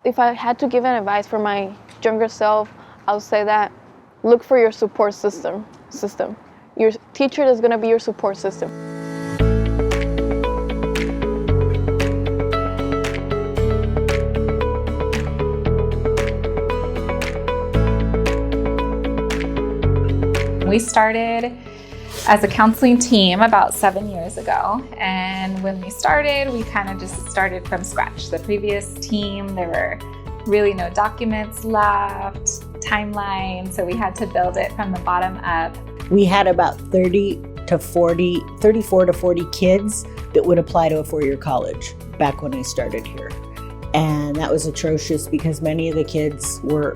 If I had to give an advice for my younger self, I would say that look for your support system. Your teacher is going to be your support system. We started as a counseling team about 7 years ago, and when we started, we kind of just started from scratch. The previous team, there were really no documents left, timeline, so we had to build it from the bottom up. We had about 34 to 40 kids that would apply to a four-year college back when I started here. And that was atrocious because many of the kids were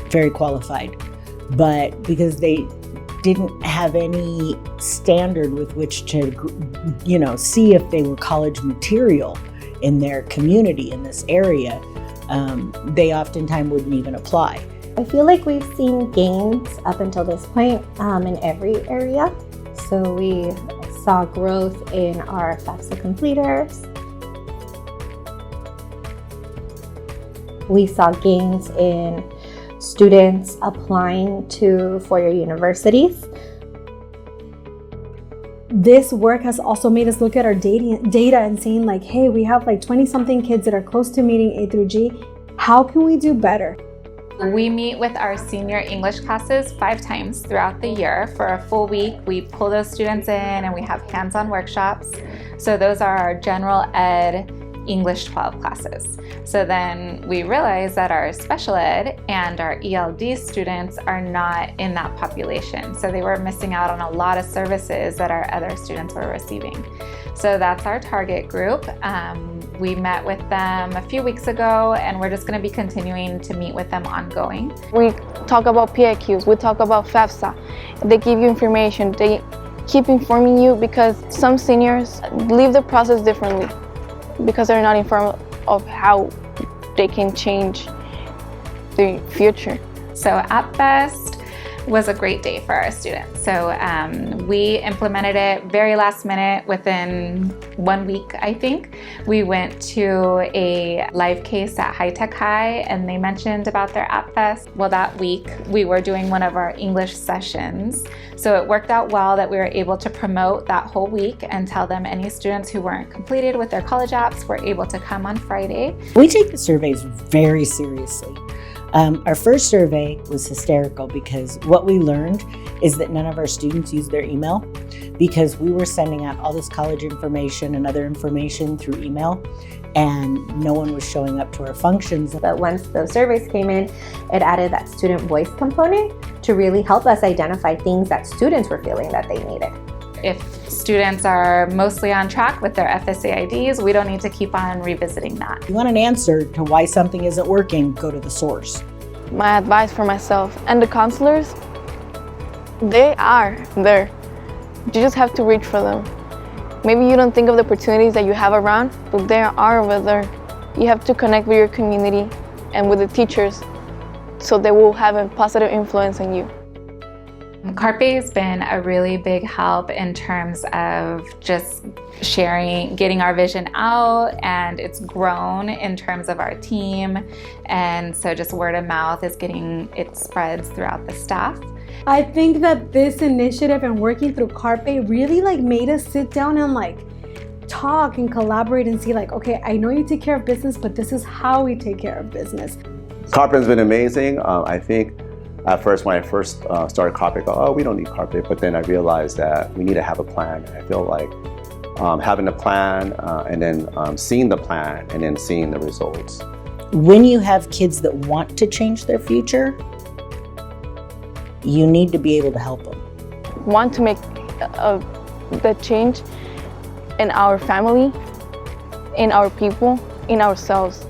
very qualified, but because they didn't have any standard with which to, see if they were college material in their community in this area, they oftentimes wouldn't even apply. I feel like we've seen gains up until this point in every area. So we saw growth in our FAFSA completers. We saw gains in students applying to four-year universities. This work has also made us look at our data and saying like, hey, we have like 20-something kids that are close to meeting A through G. How can we do better? We meet with our senior English classes 5 times throughout the year. For a full week, we pull those students in and we have hands-on workshops. So those are our general ed English 12 classes. So then we realize that our special ed and our ELD students are not in that population. So they were missing out on a lot of services that our other students were receiving. So that's our target group. We met with them a few weeks ago, and we're just going to be continuing to meet with them ongoing. We talk about PIQs, we talk about FAFSA. They give you information, they keep informing you because some seniors leave the process differently because they're not informed of how they can change the future. So App Fest was a great day for our students. So we implemented it very last minute. Within 1 week, I think. We went to a live case at High Tech High and they mentioned about their App Fest. Well, that week we were doing one of our English sessions. So it worked out well that we were able to promote that whole week and tell them any students who weren't completed with their college apps were able to come on Friday. We take the surveys very seriously. Our first survey was hysterical because what we learned is that none of our students used their email because we were sending out all this college information and other information through email and no one was showing up to our functions. But once those surveys came in, it added that student voice component to really help us identify things that students were feeling that they needed. If students are mostly on track with their FSAIDs, we don't need to keep on revisiting that. If you want an answer to why something isn't working, go to the source. My advice for myself and the counselors, they are there. You just have to reach for them. Maybe you don't think of the opportunities that you have around, but they are over there. You have to connect with your community and with the teachers so they will have a positive influence on you. CARPE has been a really big help in terms of just sharing, getting our vision out, and it's grown in terms of our team. And so just word of mouth is it spreads throughout the staff. I think that this initiative and working through CARPE really made us sit down and talk and collaborate and see okay, I know you take care of business, but this is how we take care of business. CARPE has been amazing. I think at first, when I first started CARPE, I go, oh, we don't need CARPE. But then I realized that we need to have a plan. And I feel like having a plan and then seeing the plan and then seeing the results. When you have kids that want to change their future, you need to be able to help them. Want to make the change in our family, in our people, in ourselves.